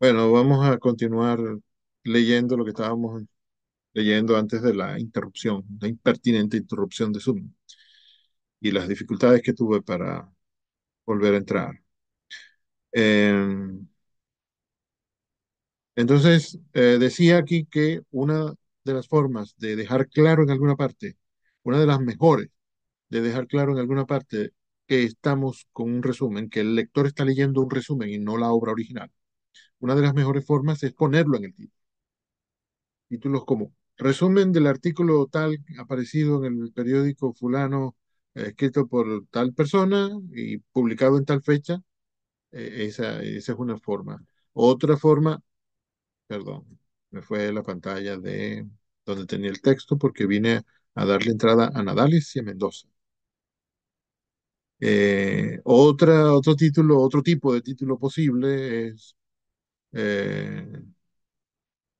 Bueno, vamos a continuar leyendo lo que estábamos leyendo antes de la interrupción, la impertinente interrupción de Zoom y las dificultades que tuve para volver a entrar. Eh, decía aquí que una de las formas de dejar claro en alguna parte, una de las mejores de dejar claro en alguna parte que estamos con un resumen, que el lector está leyendo un resumen y no la obra original, una de las mejores formas es ponerlo en el título. Títulos como resumen del artículo tal aparecido en el periódico fulano, escrito por tal persona y publicado en tal fecha. Esa es una forma. Otra forma, perdón, me fue la pantalla de donde tenía el texto porque vine a darle entrada a Nadales y a Mendoza. Otro título, otro tipo de título posible es eh,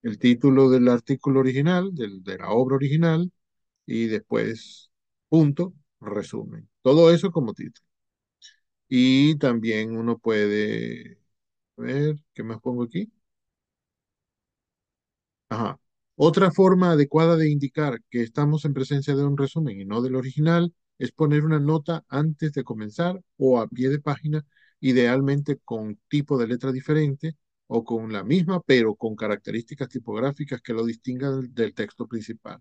el título del artículo original, de la obra original, y después, punto, resumen. Todo eso como título. Y también uno puede, a ver, ¿qué más pongo aquí? Ajá. Otra forma adecuada de indicar que estamos en presencia de un resumen y no del original es poner una nota antes de comenzar o a pie de página, idealmente con tipo de letra diferente o con la misma, pero con características tipográficas que lo distingan del texto principal.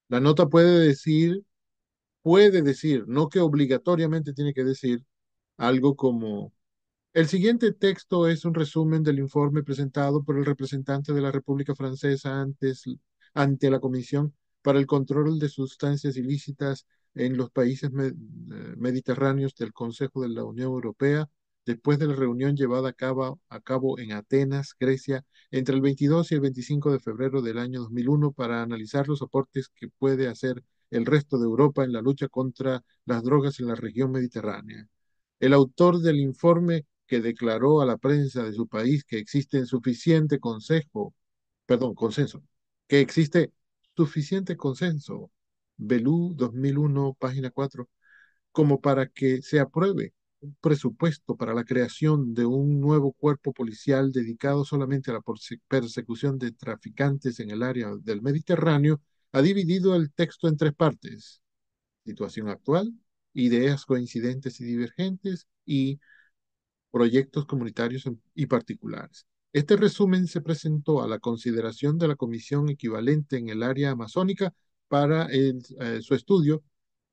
La nota puede decir, no que obligatoriamente tiene que decir algo como, el siguiente texto es un resumen del informe presentado por el representante de la República Francesa ante la Comisión para el Control de Sustancias Ilícitas en los países mediterráneos del Consejo de la Unión Europea, después de la reunión llevada a cabo en Atenas, Grecia, entre el 22 y el 25 de febrero del año 2001 para analizar los aportes que puede hacer el resto de Europa en la lucha contra las drogas en la región mediterránea. El autor del informe que declaró a la prensa de su país que existe suficiente consenso, que existe suficiente consenso, Belú 2001, página 4, como para que se apruebe un presupuesto para la creación de un nuevo cuerpo policial dedicado solamente a la persecución de traficantes en el área del Mediterráneo, ha dividido el texto en tres partes: situación actual, ideas coincidentes y divergentes y proyectos comunitarios y particulares. Este resumen se presentó a la consideración de la comisión equivalente en el área amazónica para su estudio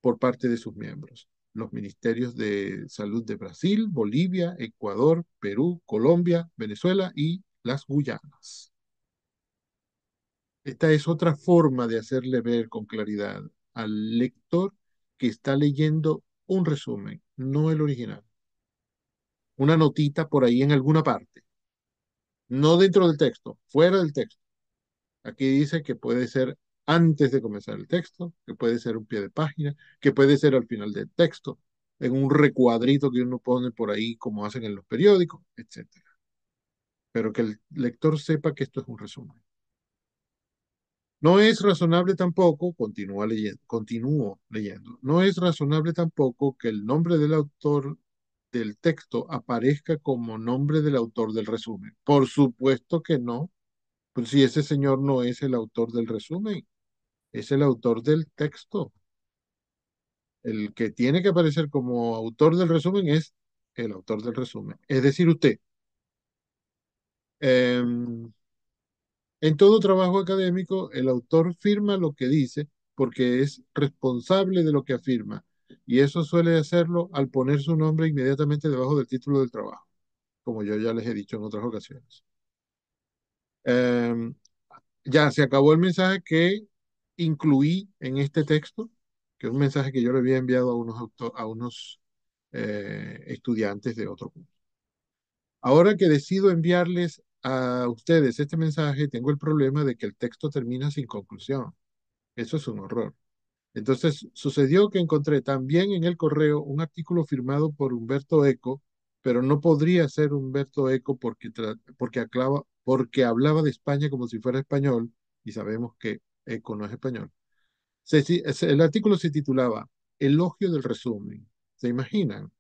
por parte de sus miembros, los ministerios de salud de Brasil, Bolivia, Ecuador, Perú, Colombia, Venezuela y las Guyanas. Esta es otra forma de hacerle ver con claridad al lector que está leyendo un resumen, no el original. Una notita por ahí en alguna parte, no dentro del texto, fuera del texto. Aquí dice que puede ser antes de comenzar el texto, que puede ser un pie de página, que puede ser al final del texto, en un recuadrito que uno pone por ahí como hacen en los periódicos, etcétera. Pero que el lector sepa que esto es un resumen. No es razonable tampoco, continúo leyendo, no es razonable tampoco que el nombre del autor del texto aparezca como nombre del autor del resumen. Por supuesto que no. Pues si ese señor no es el autor del resumen, es el autor del texto. El que tiene que aparecer como autor del resumen es el autor del resumen. Es decir, usted. Em, en todo trabajo académico, el autor firma lo que dice porque es responsable de lo que afirma. Y eso suele hacerlo al poner su nombre inmediatamente debajo del título del trabajo, como yo ya les he dicho en otras ocasiones. Em, ya se acabó el mensaje que incluí en este texto, que es un mensaje que yo le había enviado a unos estudiantes de otro curso. Ahora que decido enviarles a ustedes este mensaje, tengo el problema de que el texto termina sin conclusión. Eso es un horror. Entonces, sucedió que encontré también en el correo un artículo firmado por Humberto Eco, pero no podría ser Humberto Eco porque hablaba de España como si fuera español, y sabemos que Eco no es español. El artículo se titulaba Elogio del resumen. ¿Se imaginan?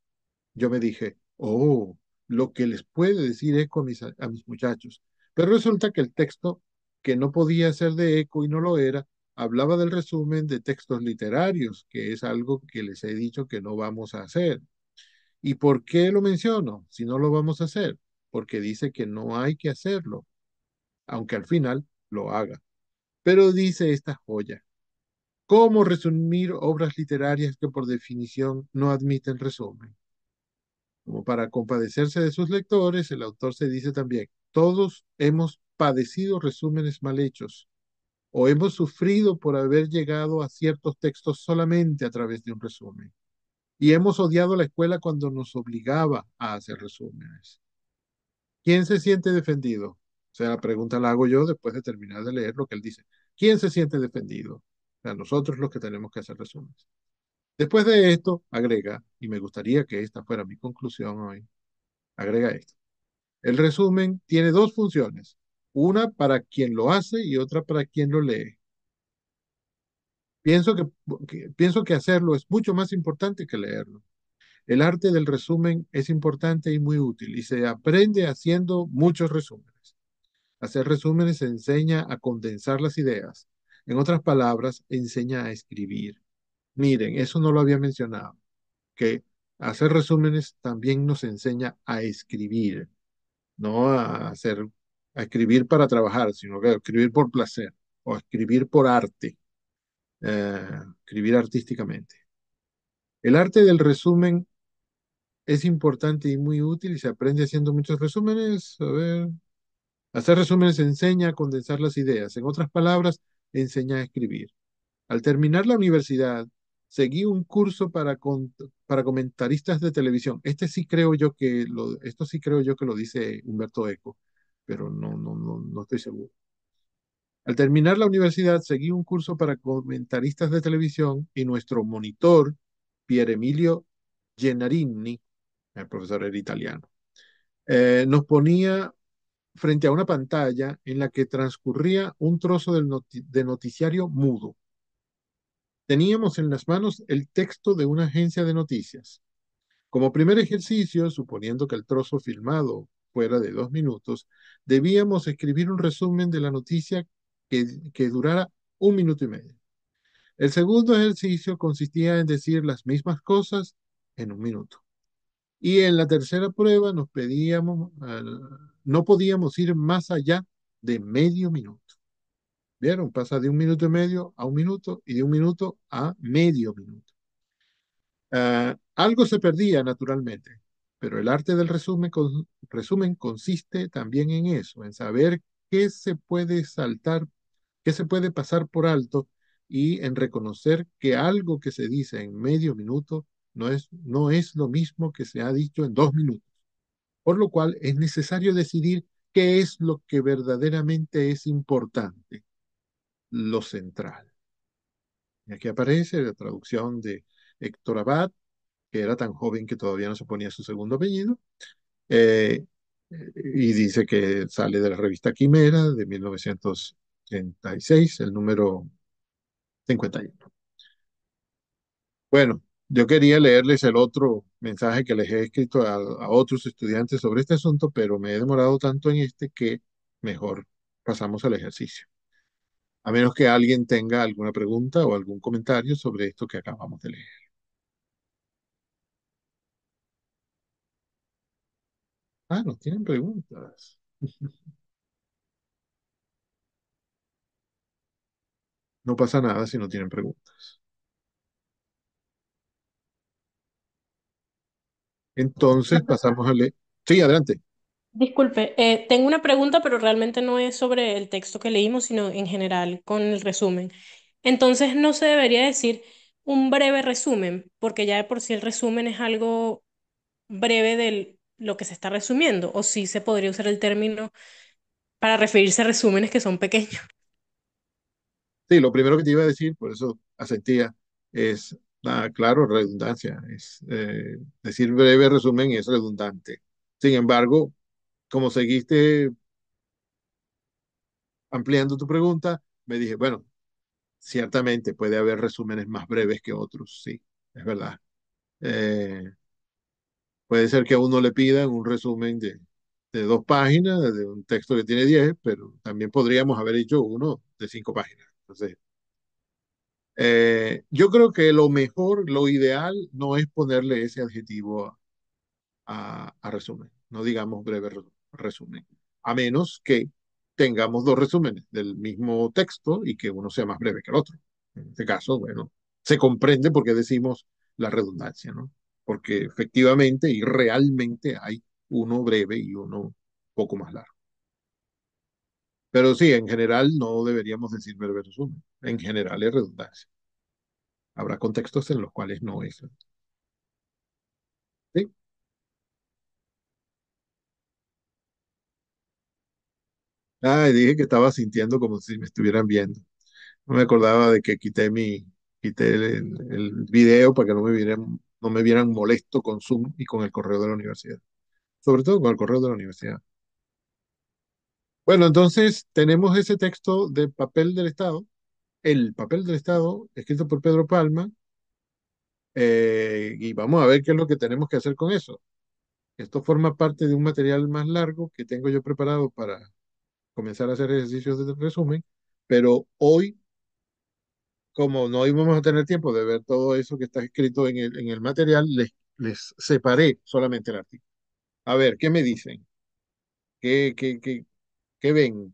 Yo me dije, oh, lo que les puede decir eco a mis muchachos. Pero resulta que el texto, que no podía ser de eco y no lo era, hablaba del resumen de textos literarios, que es algo que les he dicho que no vamos a hacer. ¿Y por qué lo menciono si no lo vamos a hacer? Porque dice que no hay que hacerlo, aunque al final lo haga. Pero dice esta joya: ¿cómo resumir obras literarias que por definición no admiten resumen? Como para compadecerse de sus lectores, el autor se dice también: todos hemos padecido resúmenes mal hechos o hemos sufrido por haber llegado a ciertos textos solamente a través de un resumen. Y hemos odiado la escuela cuando nos obligaba a hacer resúmenes. ¿Quién se siente defendido? O sea, la pregunta la hago yo después de terminar de leer lo que él dice. ¿Quién se siente defendido? O sea, nosotros los que tenemos que hacer resúmenes. Después de esto, agrega, y me gustaría que esta fuera mi conclusión hoy, agrega esto: el resumen tiene dos funciones, una para quien lo hace y otra para quien lo lee. Pienso que hacerlo es mucho más importante que leerlo. El arte del resumen es importante y muy útil y se aprende haciendo muchos resúmenes. Hacer resúmenes enseña a condensar las ideas. En otras palabras, enseña a escribir. Miren, eso no lo había mencionado, que hacer resúmenes también nos enseña a escribir, no a escribir para trabajar, sino que a escribir por placer o a escribir por arte, escribir artísticamente. El arte del resumen es importante y muy útil y se aprende haciendo muchos resúmenes. A ver, hacer resúmenes enseña a condensar las ideas. En otras palabras, enseña a escribir. Al terminar la universidad, seguí un curso para comentaristas de televisión. Esto sí creo yo que lo dice Humberto Eco, pero no estoy seguro. Al terminar la universidad, seguí un curso para comentaristas de televisión y nuestro monitor, Pier Emilio Gennarini, el profesor era italiano, nos ponía frente a una pantalla en la que transcurría un trozo de noticiario mudo. Teníamos en las manos el texto de una agencia de noticias. Como primer ejercicio, suponiendo que el trozo filmado fuera de 2 minutos, debíamos escribir un resumen de la noticia que durara 1 minuto y medio. El segundo ejercicio consistía en decir las mismas cosas en 1 minuto. Y en la tercera prueba no podíamos ir más allá de medio minuto. ¿Vieron? Pasa de 1 minuto y medio a 1 minuto y de 1 minuto a medio minuto. Algo se perdía naturalmente, pero el arte del resumen consiste también en eso, en saber qué se puede saltar, qué se puede pasar por alto y en reconocer que algo que se dice en medio minuto no es lo mismo que se ha dicho en 2 minutos. Por lo cual es necesario decidir qué es lo que verdaderamente es importante, lo central. Y aquí aparece la traducción de Héctor Abad, que era tan joven que todavía no se ponía su segundo apellido, eh, y dice que sale de la revista Quimera de 1936, el número 51. Bueno, yo quería leerles el otro mensaje que les he escrito a otros estudiantes sobre este asunto, pero me he demorado tanto en este que mejor pasamos al ejercicio. A menos que alguien tenga alguna pregunta o algún comentario sobre esto que acabamos de leer. Ah, no tienen preguntas. No pasa nada si no tienen preguntas. Entonces pasamos a leer. Sí, adelante. Disculpe, tengo una pregunta, pero realmente no es sobre el texto que leímos, sino en general, con el resumen. Entonces, no se debería decir un breve resumen, porque ya de por sí el resumen es algo breve de lo que se está resumiendo, o sí se podría usar el término para referirse a resúmenes que son pequeños. Sí, lo primero que te iba a decir, por eso asentía, es, claro, redundancia. Decir breve resumen es redundante. Sin embargo, como seguiste ampliando tu pregunta, me dije, bueno, ciertamente puede haber resúmenes más breves que otros, sí, es verdad. Eh, Puede ser que a uno le pidan un resumen de 2 páginas, de un texto que tiene 10, pero también podríamos haber hecho uno de 5 páginas. Entonces, yo creo que lo mejor, lo ideal, no es ponerle ese adjetivo a resumen, no digamos breve resumen, a menos que tengamos 2 resúmenes del mismo texto y que uno sea más breve que el otro. En este caso, bueno, se comprende por qué decimos la redundancia, ¿no? Porque efectivamente y realmente hay uno breve y uno poco más largo. Pero sí, en general no deberíamos decir breve resumen. En general es redundancia. Habrá contextos en los cuales no es. ¿Sí? Ah, dije que estaba sintiendo como si me estuvieran viendo. No me acordaba de que quité el video para que no me vieran molesto con Zoom y con el correo de la universidad. Sobre todo con el correo de la universidad. Bueno, entonces tenemos ese texto de papel del Estado, el papel del Estado, escrito por Pedro Palma, y vamos a ver qué es lo que tenemos que hacer con eso. Esto forma parte de un material más largo que tengo yo preparado para comenzar a hacer ejercicios de resumen, pero hoy, como no íbamos a tener tiempo de ver todo eso que está escrito en el material, les separé solamente el artículo. A ver, ¿qué me dicen? ¿Qué ven?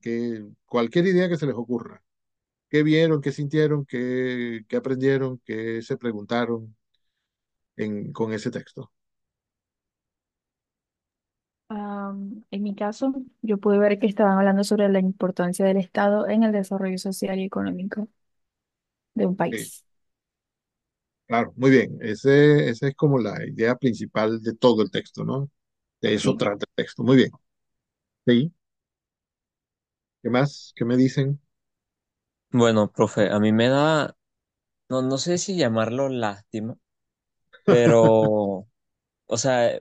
Cualquier idea que se les ocurra. ¿Qué vieron? ¿Qué sintieron? ¿Qué aprendieron? ¿Qué se preguntaron con ese texto? En mi caso, yo pude ver que estaban hablando sobre la importancia del Estado en el desarrollo social y económico de un Sí, país. claro, muy bien. Esa es como la idea principal de todo el texto, ¿no? De eso Sí. trata el texto. Muy bien. Sí. ¿Qué más? ¿Qué me dicen? Bueno, profe, a mí me da, no sé si llamarlo lástima, pero, o sea,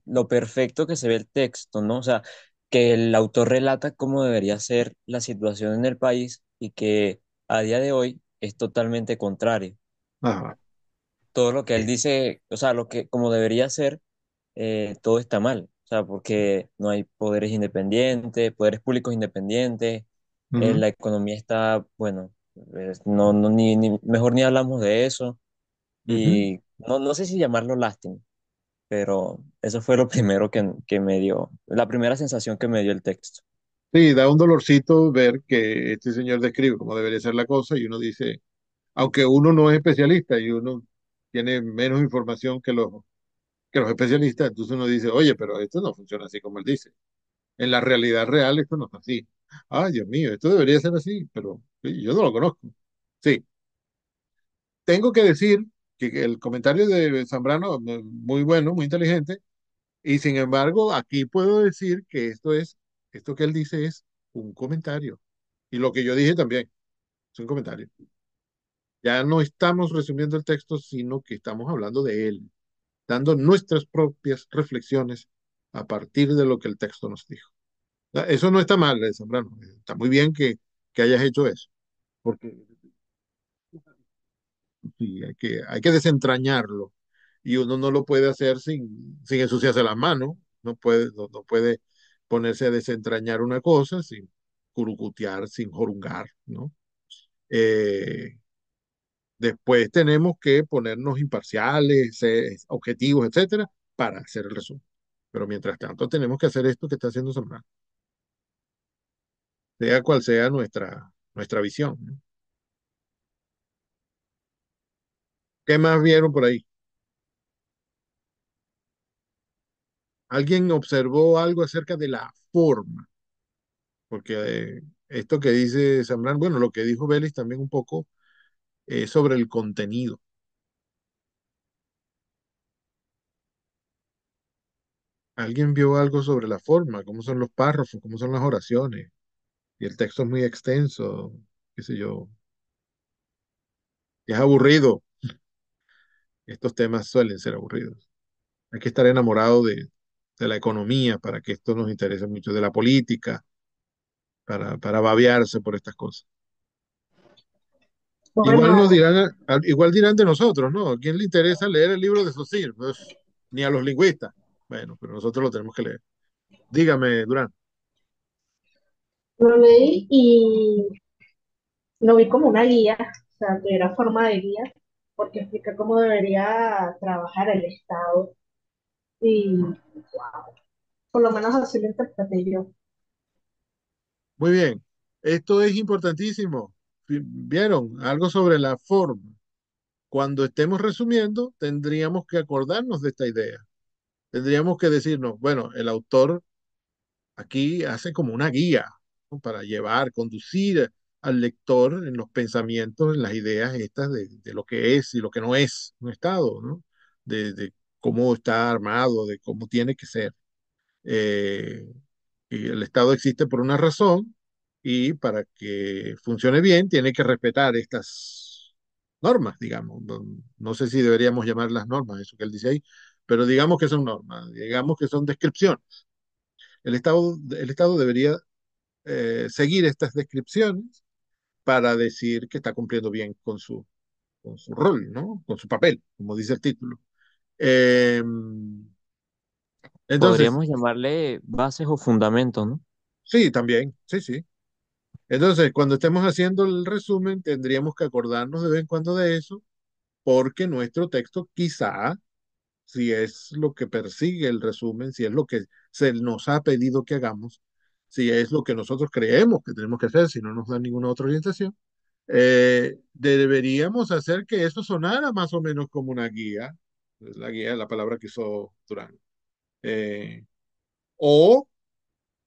lo perfecto que se ve el texto, ¿no? O sea, que el autor relata cómo debería ser la situación en el país y que a día de hoy es totalmente contrario. Ajá. Todo lo que él dice, o sea, lo que como debería ser, todo está mal. O sea, porque no hay poderes independientes, poderes públicos independientes, Ujú, la economía está, bueno, mejor ni hablamos de eso. ujú. Y no sé si llamarlo lástima, pero eso fue lo primero que me dio, la primera sensación que me dio el texto. Sí, da un dolorcito ver que este señor describe cómo debería ser la cosa y uno dice, aunque uno no es especialista y uno tiene menos información que los especialistas, entonces uno dice, oye, pero esto no funciona así como él dice. En la realidad real esto no es así. Ay, Dios mío, esto debería ser así, pero sí, yo no lo conozco. Sí, tengo que decir que el comentario de Zambrano, muy bueno, muy inteligente, y sin embargo, aquí puedo decir que esto que él dice es un comentario. Y lo que yo dije también es un comentario. Ya no estamos resumiendo el texto, sino que estamos hablando de él, dando nuestras propias reflexiones a partir de lo que el texto nos dijo. Eso no está mal, Zambrano. Está muy bien que hayas hecho eso, porque sí, hay que desentrañarlo y uno no lo puede hacer sin ensuciarse las manos. No puede ponerse a desentrañar una cosa sin curucutear, sin jorungar, ¿no? Eh, Después tenemos que ponernos imparciales, objetivos, etcétera, para hacer el resumen. Pero mientras tanto tenemos que hacer esto que está haciendo Zambrano, sea cual sea nuestra visión, ¿no? ¿Qué más vieron por ahí? ¿Alguien observó algo acerca de la forma? Porque esto que dice Zambrano, bueno, lo que dijo Vélez también un poco sobre el contenido. ¿Alguien vio algo sobre la forma? ¿Cómo son los párrafos? ¿Cómo son las oraciones? Y el texto es muy extenso, qué sé yo. Es aburrido. Estos temas suelen ser aburridos. Hay que estar enamorado de la economía para que esto nos interese mucho, de la política, para babearse por estas cosas. Igual nos Bueno, dirán, igual dirán de nosotros, ¿no? ¿A quién le interesa leer el libro de Saussure? Pues, ni a los lingüistas. Bueno, pero nosotros lo tenemos que leer. Dígame, Durán. Lo leí y lo vi como una guía, o sea, que era forma de guía, porque explica cómo debería trabajar el Estado y por lo menos así lo interpreté yo. Muy bien. Esto es importantísimo. ¿Vieron? Algo sobre la forma. Cuando estemos resumiendo, tendríamos que acordarnos de esta idea. Tendríamos que decirnos, bueno, el autor aquí hace como una guía, ¿no? Para llevar, conducir al lector en los pensamientos, en las ideas estas de lo que es y lo que no es un Estado, ¿no? De cómo está armado, de cómo tiene que ser. Eh, y el Estado existe por una razón y para que funcione bien tiene que respetar estas normas, digamos. No sé si deberíamos llamarlas normas, eso que él dice ahí, pero digamos que son normas, digamos que son descripciones. El Estado debería seguir estas descripciones para decir que está cumpliendo bien con su rol, ¿no? Con su papel, como dice el título. Eh, entonces, Podríamos llamarle bases o fundamentos, ¿no? sí, también, sí, sí. Entonces, cuando estemos haciendo el resumen, tendríamos que acordarnos de vez en cuando de eso, porque nuestro texto quizá, si es lo que persigue el resumen, si es lo que se nos ha pedido que hagamos, si es lo que nosotros creemos que tenemos que hacer, si no nos da ninguna otra orientación, deberíamos hacer que eso sonara más o menos como una guía, la guía, la palabra que usó Durán. Eh, o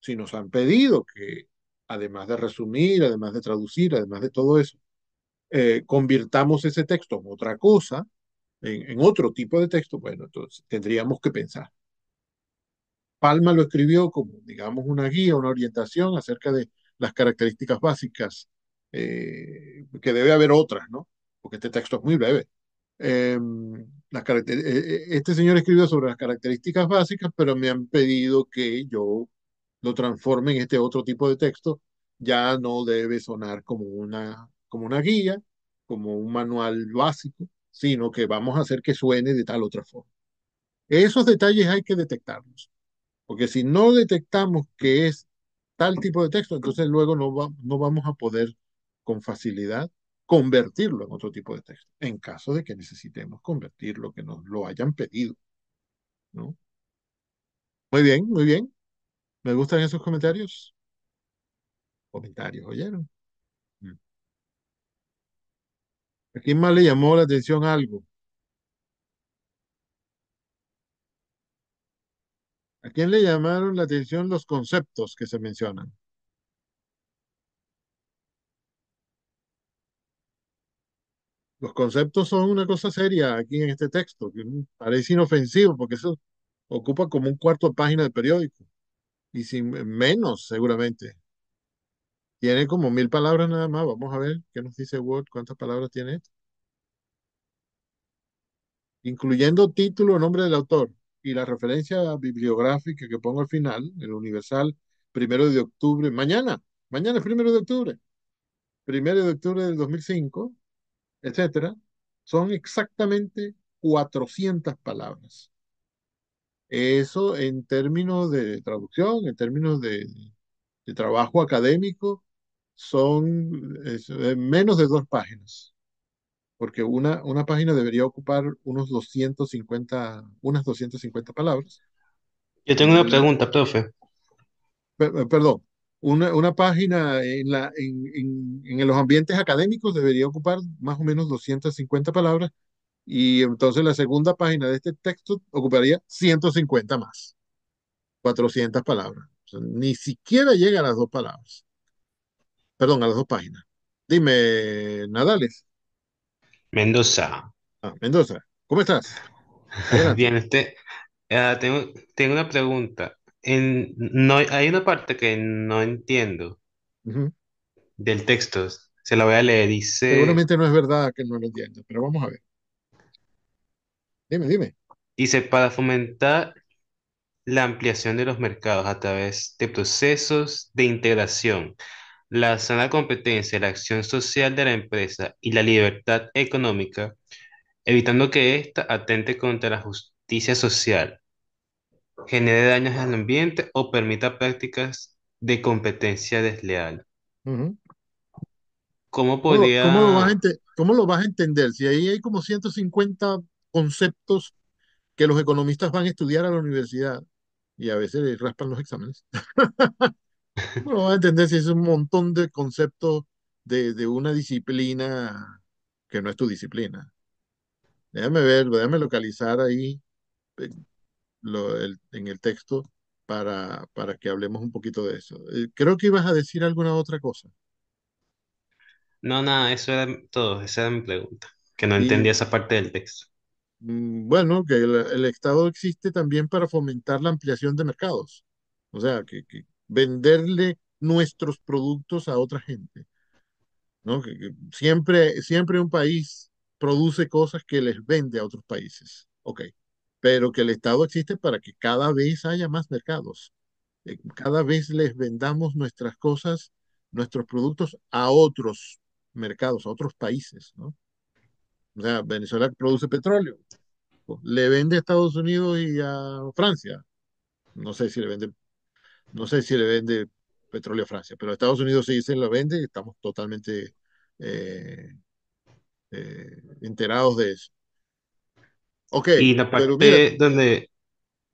si nos han pedido que, además de resumir, además de traducir, además de todo eso, convirtamos ese texto en otra cosa, en otro tipo de texto, bueno, entonces tendríamos que pensar. Palma lo escribió como, digamos, una guía, una orientación acerca de las características básicas, que debe haber otras, ¿no? Porque este texto es muy breve. Eh, este señor escribió sobre las características básicas, pero me han pedido que yo lo transforme en este otro tipo de texto. Ya no debe sonar como una guía, como un manual básico, sino que vamos a hacer que suene de tal otra forma. Esos detalles hay que detectarlos. Porque si no detectamos que es tal tipo de texto, entonces luego no vamos a poder con facilidad convertirlo en otro tipo de texto, en caso de que necesitemos convertirlo, que nos lo hayan pedido, ¿no? Muy bien, muy bien. Me gustan esos comentarios. Comentarios, ¿oyeron? Mm. ¿A quién más le llamó la atención algo? ¿A quién le llamaron la atención los conceptos que se mencionan? Los conceptos son una cosa seria aquí en este texto, que parece inofensivo porque eso ocupa como un cuarto de página del periódico y sin menos seguramente. Tiene como 1000 palabras nada más. Vamos a ver qué nos dice Word, cuántas palabras tiene esto. Incluyendo título, nombre del autor y la referencia bibliográfica que pongo al final, el Universal, 1 de octubre, mañana es 1 de octubre, 1 de octubre del 2005, etcétera, son exactamente 400 palabras. Eso en términos de traducción, en términos de trabajo académico, son menos de 2 páginas, porque una página debería ocupar unas 250 palabras. Yo tengo una Y, pregunta, profe. perdón, una página en los ambientes académicos debería ocupar más o menos 250 palabras, y entonces la segunda página de este texto ocuparía 150 más, 400 palabras. O sea, ni siquiera llega a las 2 palabras, perdón, a las 2 páginas. Dime, Nadales. Mendoza. Mendoza, ¿cómo estás? Adelante. Bien, tengo una pregunta. No, hay una parte que no entiendo Ujú. del texto. Se la voy a leer. Dice, Seguramente no es verdad que no lo entiendas, pero vamos a ver. Dime, dime. dice, para fomentar la ampliación de los mercados a través de procesos de integración, la sana competencia, la acción social de la empresa y la libertad económica, evitando que ésta atente contra la justicia social. genere daños al ambiente o permita prácticas de competencia desleal. Ujú. ¿Cómo ¿Cómo podría? cómo lo vas a entender? Si ahí hay como 150 conceptos que los economistas van a estudiar a la universidad y a veces les raspan los exámenes. ¿Cómo lo vas a entender si es un montón de conceptos de una disciplina que no es tu disciplina? Déjame ver, déjame localizar ahí eh, en el texto para que hablemos un poquito de eso. Creo que ibas a decir alguna otra cosa. No, nada, eso era todo, esa era mi pregunta, que no entendía Y esa parte del texto. bueno, que el Estado existe también para fomentar la ampliación de mercados. O sea, que venderle nuestros productos a otra gente, ¿no? Que siempre un país produce cosas que les vende a otros países. Ok. Pero que el Estado existe para que cada vez haya más mercados. Cada vez les vendamos nuestras cosas, nuestros productos a otros mercados, a otros países, ¿no? O sea, Venezuela produce petróleo, le vende a Estados Unidos y a Francia. No sé si le vende, no sé si le vende petróleo a Francia, pero a Estados Unidos sí se lo vende y estamos totalmente eh, enterados de eso. Ok, Y la pero mira, parte donde,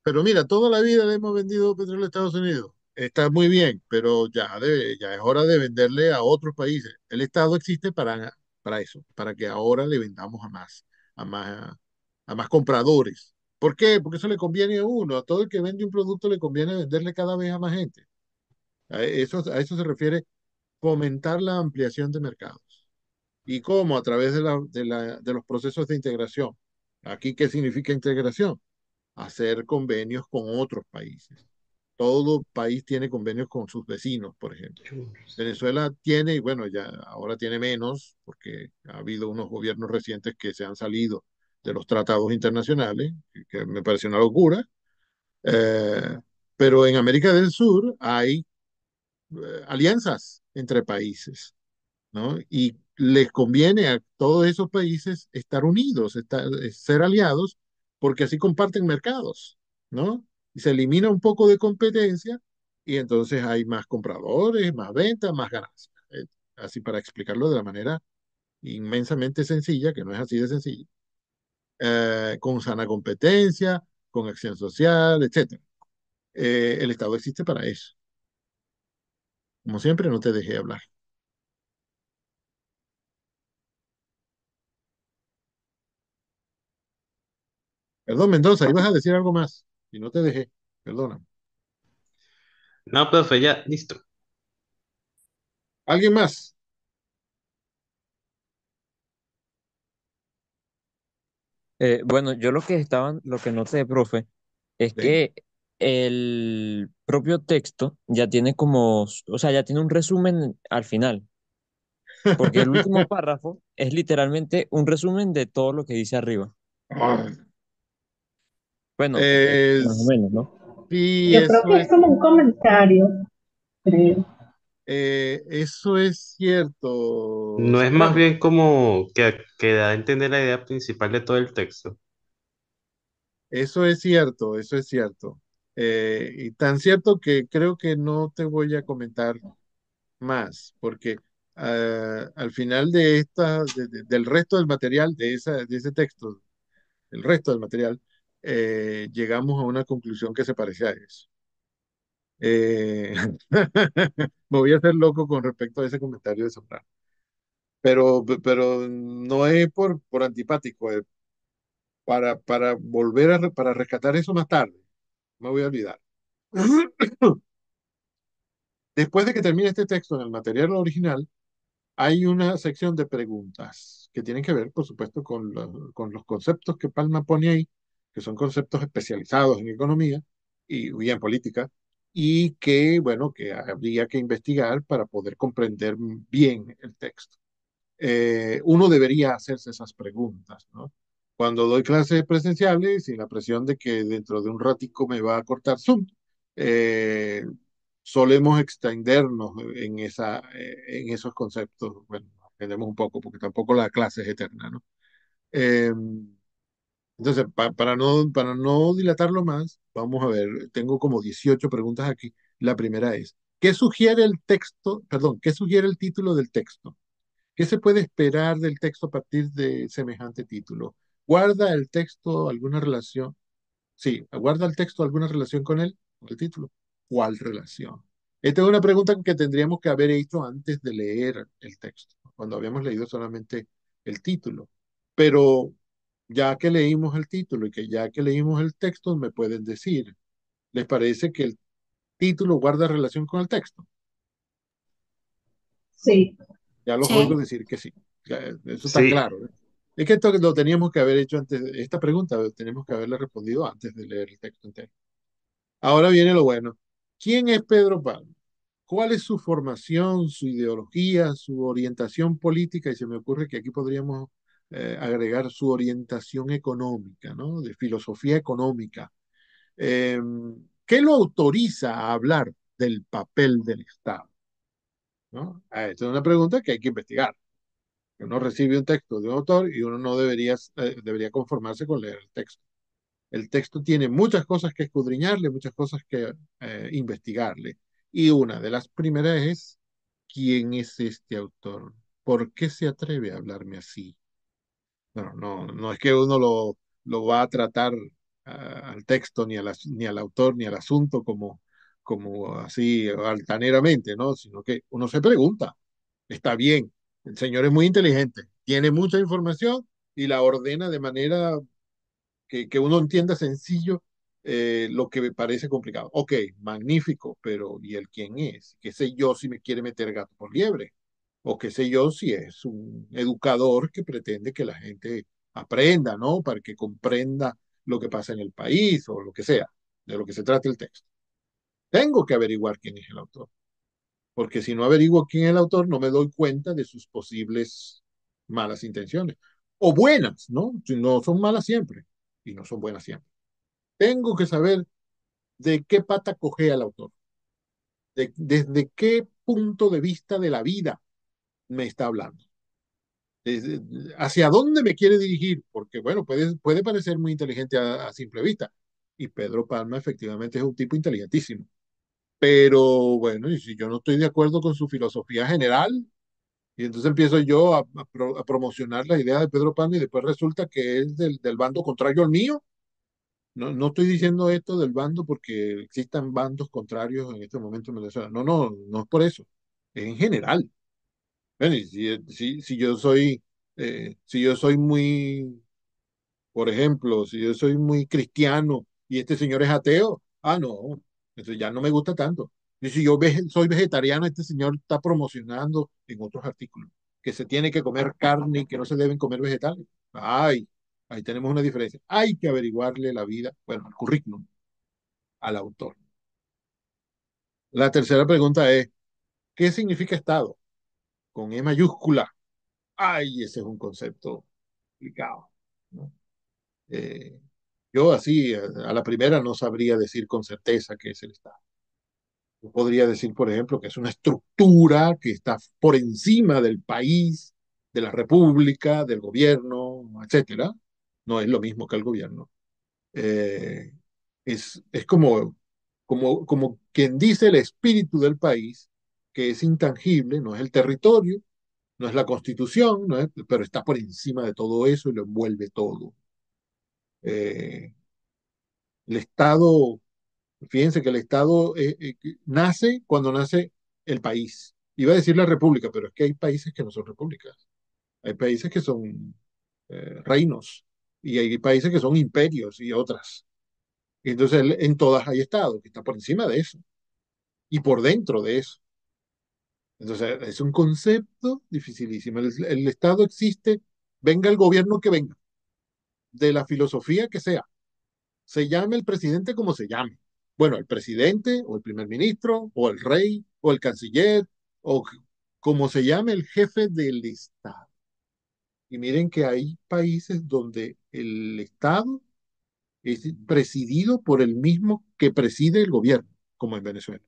pero mira, toda la vida le hemos vendido petróleo a Estados Unidos. Está muy bien, pero ya es hora de venderle a otros países. El Estado existe para eso, para que ahora le vendamos a más, a más compradores. ¿Por qué? Porque eso le conviene a uno. A todo el que vende un producto le conviene venderle cada vez a más gente. A eso se refiere fomentar la ampliación de mercados. ¿Y cómo? A través de los procesos de integración. ¿Aquí qué significa integración? Hacer convenios con otros países. Todo país tiene convenios con sus vecinos, por ejemplo. Venezuela tiene, y bueno, ya ahora tiene menos, porque ha habido unos gobiernos recientes que se han salido de los tratados internacionales, que me parece una locura. Eh, pero en América del Sur hay alianzas entre países, ¿no? Y les conviene a todos esos países estar unidos, ser aliados, porque así comparten mercados, ¿no? Y se elimina un poco de competencia y entonces hay más compradores, más ventas, más ganancias. Así para explicarlo de la manera inmensamente sencilla, que no es así de sencilla, con sana competencia, con acción social, etcétera. El Estado existe para eso. Como siempre, no te dejé hablar. Perdón, Mendoza, ibas a decir algo más y no te dejé. Perdona. no, profe, ya, listo. ¿Alguien más? Bueno, yo lo que noté, profe, es Sí. que el propio texto ya tiene como, o sea, ya tiene un resumen al final, porque el último párrafo es literalmente un resumen de todo lo que dice arriba. Bueno, más o Es- menos, ¿no? sí, Yo creo que es como un comentario, creo. eso es cierto, No es más Zambrano. bien como que da a entender la idea principal de todo el texto. Eso es cierto, eso es cierto. Y tan cierto que creo que no te voy a comentar más, porque al final del resto del material, de ese texto, el resto del material, llegamos a una conclusión que se parece a eso. Eh, me voy a hacer loco con respecto a ese comentario de Zambrano. Pero no es por antipático, es para para rescatar eso más tarde. Me voy a olvidar. Después de que termine este texto en el material original, hay una sección de preguntas que tienen que ver, por supuesto, con los conceptos que Palma pone ahí, que son conceptos especializados en economía y en política, y que, bueno, que habría que investigar para poder comprender bien el texto. Uno debería hacerse esas preguntas, ¿no? Cuando doy clases presenciales, sin la presión de que dentro de un ratico me va a cortar Zoom, eh, solemos extendernos en esos conceptos. Bueno, aprendemos un poco, porque tampoco la clase es eterna, ¿no? Eh, Entonces, para no dilatarlo más, vamos a ver, tengo como 18 preguntas aquí. La primera es, ¿qué sugiere el texto, perdón, qué sugiere el título del texto? ¿Qué se puede esperar del texto a partir de semejante título? ¿Guarda el texto alguna relación? Sí, ¿guarda el texto alguna relación con él? Con el título. ¿Cuál relación? Esta es una pregunta que tendríamos que haber hecho antes de leer el texto, cuando habíamos leído solamente el título. Pero ya que leímos el título y que ya que leímos el texto, me pueden decir, ¿les parece que el título guarda relación con el texto? Sí, Ya los oigo Sí. decir que sí. Ya, eso está Sí, claro, ¿eh? Es que esto lo teníamos que haber hecho antes, esta pregunta teníamos que haberla respondido antes de leer el texto entero. Ahora viene lo bueno. ¿Quién es Pedro Pablo? ¿Cuál es su formación, su ideología, su orientación política? Y se me ocurre que aquí podríamos agregar su orientación económica, ¿no? De filosofía económica. Eh, ¿Qué lo autoriza a hablar del papel del Estado? ¿No? Esta es una pregunta que hay que investigar. Uno recibe un texto de un autor y uno no debería conformarse con leer el texto. El texto tiene muchas cosas que escudriñarle, muchas cosas que investigarle. Y una de las primeras es, ¿quién es este autor? ¿Por qué se atreve a hablarme así? Bueno, no es que uno lo va a tratar al texto, ni al autor, ni al asunto como así altaneramente, ¿no? Sino que uno se pregunta, está bien, el señor es muy inteligente, tiene mucha información y la ordena de manera que uno entienda sencillo lo que me parece complicado. Ok, magnífico, pero ¿y el quién es? ¿Qué sé yo si me quiere meter gato por liebre? O qué sé yo si es un educador que pretende que la gente aprenda, ¿no? Para que comprenda lo que pasa en el país o lo que sea, de lo que se trata el texto. Tengo que averiguar quién es el autor, porque si no averiguo quién es el autor, no me doy cuenta de sus posibles malas intenciones. O buenas, ¿no? Si no son malas siempre, y no son buenas siempre. Tengo que saber de qué pata cojea el autor, desde qué punto de vista de la vida me está hablando, hacia dónde me quiere dirigir, porque bueno, puede parecer muy inteligente a simple vista, y Pedro Palma efectivamente es un tipo inteligentísimo, pero bueno, y si yo no estoy de acuerdo con su filosofía general, y entonces empiezo yo a promocionar la idea de Pedro Palma y después resulta que es del bando contrario al mío. No estoy diciendo esto del bando porque existan bandos contrarios en este momento en Venezuela. No es por eso. Es en general. Bueno, y si yo soy muy, por ejemplo, si yo soy muy cristiano y este señor es ateo, no, eso ya no me gusta tanto. Y si yo soy vegetariano, este señor está promocionando en otros artículos que se tiene que comer carne y que no se deben comer vegetales. Ahí tenemos una diferencia. Hay que averiguarle la vida, bueno, el currículum al autor. La tercera pregunta es, ¿qué significa Estado? Con E mayúscula. Ese es un concepto complicado, ¿no? Eh, yo así, a la primera no sabría decir con certeza qué es el Estado. Yo podría decir, por ejemplo, que es una estructura que está por encima del país, de la república, del gobierno, etcétera. No es lo mismo que el gobierno. Eh, es como quien dice el espíritu del país, que es intangible, no es el territorio, no es la constitución, pero está por encima de todo eso y lo envuelve todo. Eh, el Estado, fíjense que el Estado nace cuando nace el país. Iba a decir la república, pero es que hay países que no son repúblicas. Hay países que son reinos y hay países que son imperios y otras. Y entonces en todas hay Estado que está por encima de eso y por dentro de eso. Entonces es un concepto dificilísimo. El Estado existe, venga el gobierno que venga, de la filosofía que sea, se llame el presidente como se llame. Bueno, el presidente o el primer ministro o el rey o el canciller o como se llame el jefe del Estado. Y miren que hay países donde el Estado es presidido por el mismo que preside el gobierno, como en Venezuela.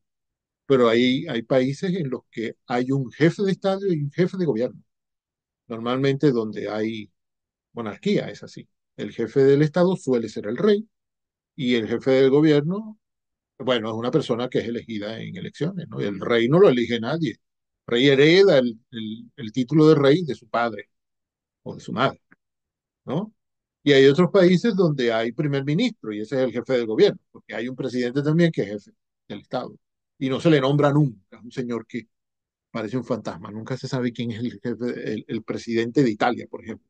Pero hay países en los que hay un jefe de Estado y un jefe de gobierno. Normalmente donde hay monarquía es así. El jefe del Estado suele ser el rey y el jefe del gobierno, bueno, es una persona que es elegida en elecciones, ¿no? El rey no lo elige nadie. El rey hereda el título de rey de su padre o de su madre, ¿no? Y hay otros países donde hay primer ministro y ese es el jefe del gobierno, porque hay un presidente también que es jefe del Estado. Y no se le nombra nunca, es un señor que parece un fantasma, nunca se sabe quién es el jefe, el presidente de Italia, por ejemplo,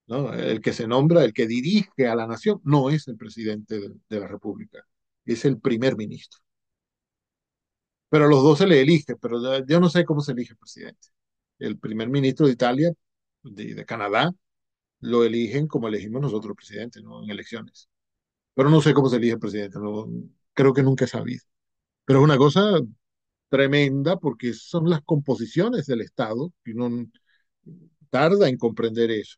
¿no? El que se nombra, el que dirige a la nación, no es el presidente de la República, es el primer ministro. Pero a los dos se le elige, pero yo no sé cómo se elige el presidente. El primer ministro de Italia, de Canadá, lo eligen como elegimos nosotros el presidente, ¿no? En elecciones. Pero no sé cómo se elige el presidente, no, creo que nunca he sabido. Pero es una cosa tremenda porque son las composiciones del Estado y uno tarda en comprender eso.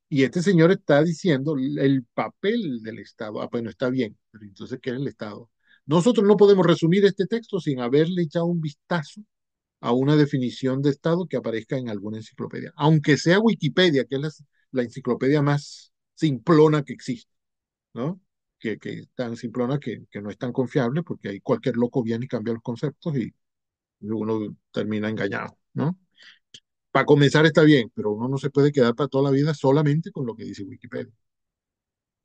Y este señor está diciendo el papel del Estado. Ah, bueno, está bien, pero entonces, ¿qué es el Estado? Nosotros no podemos resumir este texto sin haberle echado un vistazo a una definición de Estado que aparezca en alguna enciclopedia, aunque sea Wikipedia, que es la enciclopedia más simplona que existe, ¿no? Que es tan simplona que no es tan confiable porque ahí cualquier loco viene y cambia los conceptos y uno termina engañado, ¿no? Para comenzar está bien, pero uno no se puede quedar para toda la vida solamente con lo que dice Wikipedia.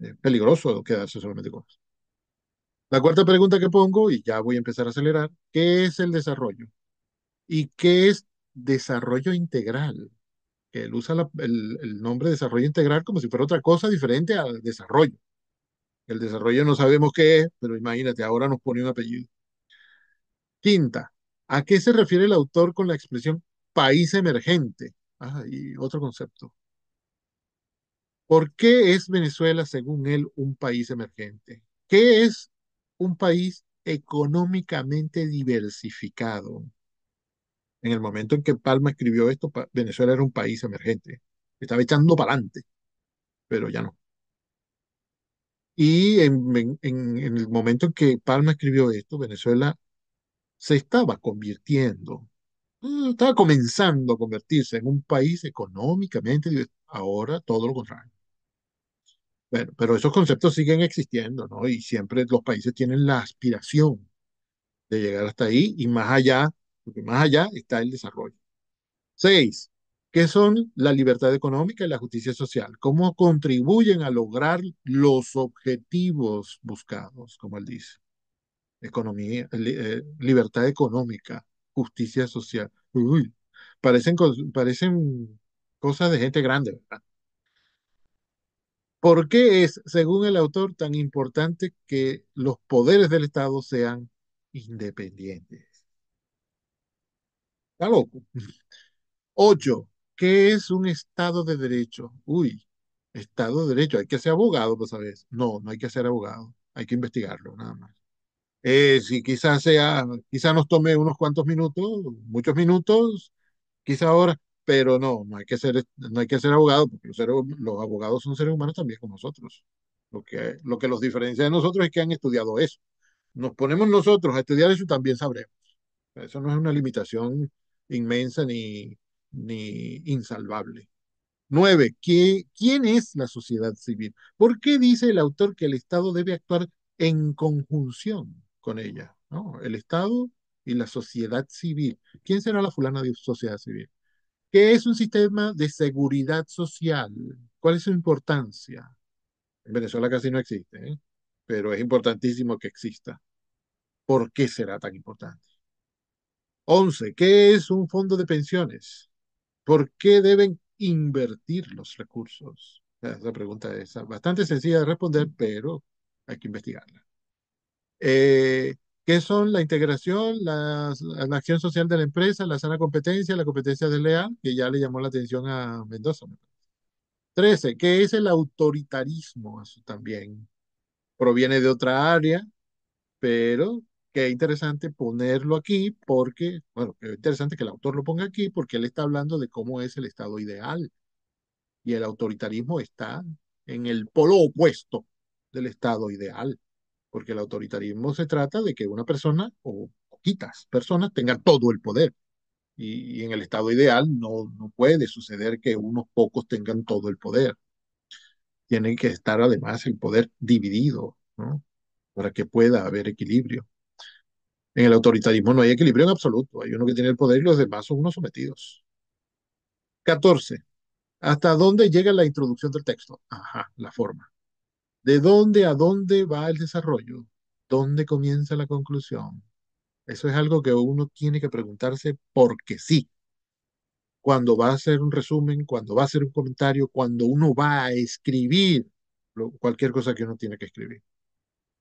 Es peligroso quedarse solamente con eso. La cuarta pregunta que pongo, y ya voy a empezar a acelerar, ¿qué es el desarrollo? ¿Y qué es desarrollo integral? Que él usa el nombre desarrollo integral como si fuera otra cosa diferente al desarrollo. El desarrollo no sabemos qué es, pero imagínate, ahora nos pone un apellido. Quinta, ¿a qué se refiere el autor con la expresión país emergente? Ah, y otro concepto. ¿Por qué es Venezuela, según él, un país emergente? ¿Qué es un país económicamente diversificado? En el momento en que Palma escribió esto, Venezuela era un país emergente. Estaba echando para adelante, pero ya no. Y en el momento en que Palma escribió esto, Venezuela se estaba convirtiendo, estaba comenzando a convertirse en un país económicamente diversificado. Ahora todo lo contrario. Bueno, pero esos conceptos siguen existiendo, ¿no? Y siempre los países tienen la aspiración de llegar hasta ahí y más allá, porque más allá está el desarrollo. Seis, ¿qué son la libertad económica y la justicia social? ¿Cómo contribuyen a lograr los objetivos buscados, como él dice? Economía, libertad económica, justicia social. Uy, parecen cosas de gente grande, ¿verdad? ¿Por qué es, según el autor, tan importante que los poderes del Estado sean independientes? Está loco. Ocho, ¿qué es un Estado de Derecho? Uy, Estado de Derecho, hay que ser abogado, pues, ¿sabes? No, no hay que ser abogado, hay que investigarlo, nada más. Si quizás quizás nos tome unos cuantos minutos, muchos minutos, quizá ahora, pero no, no hay que ser abogado, porque los abogados son seres humanos también como nosotros. Lo que los diferencia de nosotros es que han estudiado eso. Nos ponemos nosotros a estudiar eso y también sabremos. Eso no es una limitación inmensa ni insalvable. Nueve, ¿quién es la sociedad civil? ¿Por qué dice el autor que el Estado debe actuar en conjunción con ella? ¿No? El Estado y la sociedad civil. ¿Quién será la fulana de sociedad civil? ¿Qué es un sistema de seguridad social? ¿Cuál es su importancia? En Venezuela casi no existe, ¿eh? Pero es importantísimo que exista. ¿Por qué será tan importante? 11. ¿Qué es un fondo de pensiones? ¿Por qué deben invertir los recursos? Esa pregunta es bastante sencilla de responder, pero hay que investigarla. Eh, ¿Qué son la integración, la acción social de la empresa, la sana competencia, la competencia desleal? Que ya le llamó la atención a Mendoza. 13. ¿Qué es el autoritarismo? Eso también proviene de otra área, pero qué interesante ponerlo aquí porque, bueno, qué interesante que el autor lo ponga aquí porque él está hablando de cómo es el estado ideal y el autoritarismo está en el polo opuesto del estado ideal, porque el autoritarismo se trata de que una persona o poquitas personas tengan todo el poder. Y en el estado ideal no puede suceder que unos pocos tengan todo el poder. Tiene que estar además el poder dividido, ¿no? Para que pueda haber equilibrio. En el autoritarismo no hay equilibrio en absoluto. Hay uno que tiene el poder y los demás son unos sometidos. 14. ¿Hasta dónde llega la introducción del texto? Ajá, la forma. ¿De dónde a dónde va el desarrollo? ¿Dónde comienza la conclusión? Eso es algo que uno tiene que preguntarse porque sí. Cuando va a hacer un resumen, cuando va a hacer un comentario, cuando uno va a escribir cualquier cosa que uno tiene que escribir.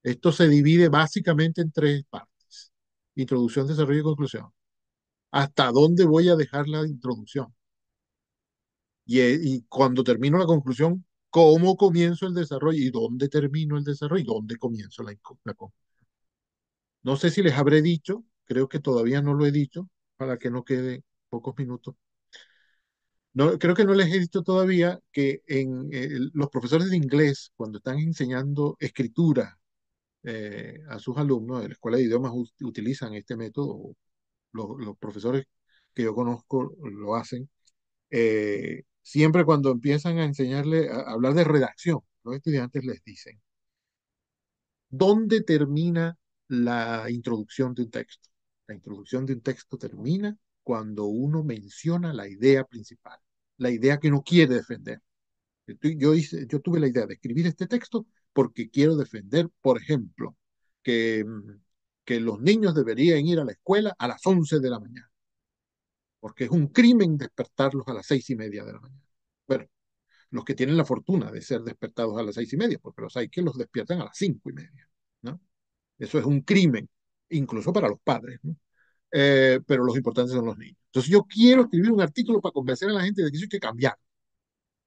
Esto se divide básicamente en tres partes. Introducción, desarrollo y conclusión. ¿Hasta dónde voy a dejar la introducción? Y cuando termino la conclusión, ¿cómo comienzo el desarrollo? ¿Y dónde termino el desarrollo? ¿Y dónde comienzo la conclusión? No sé si les habré dicho, creo que todavía no lo he dicho, para que no quede pocos minutos. No, creo que no les he dicho todavía que los profesores de inglés, cuando están enseñando escritura a sus alumnos de la escuela de idiomas, utilizan este método. Los profesores que yo conozco lo hacen. Siempre cuando empiezan a enseñarle a hablar de redacción, los estudiantes les dicen, ¿dónde termina la introducción de un texto? La introducción de un texto termina cuando uno menciona la idea principal, la idea que uno quiere defender. Yo tuve la idea de escribir este texto porque quiero defender, por ejemplo, que, que los niños deberían ir a la escuela a las 11 de la mañana, porque es un crimen despertarlos a las 6:30 de la mañana. Bueno, los que tienen la fortuna de ser despertados a las 6:30, porque los hay que los despiertan a las 5:30, ¿no? Eso es un crimen, incluso para los padres, ¿no? Pero los importantes son los niños. Entonces yo quiero escribir un artículo para convencer a la gente de que eso hay que cambiar.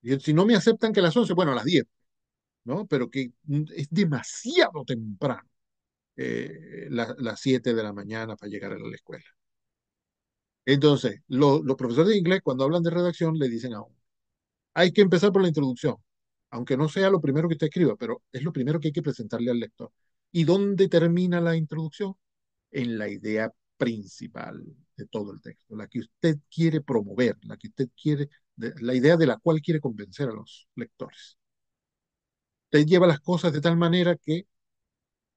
Y si no me aceptan que a las 11, bueno, a las 10, ¿no? Pero que es demasiado temprano, las 7 de la mañana para llegar a la escuela. Entonces, los profesores de inglés, cuando hablan de redacción, le dicen a uno, hay que empezar por la introducción, aunque no sea lo primero que usted escriba, pero es lo primero que hay que presentarle al lector. ¿Y dónde termina la introducción? En la idea principal de todo el texto, la que usted quiere promover, la que usted quiere, la idea de la cual quiere convencer a los lectores. Usted lleva las cosas de tal manera que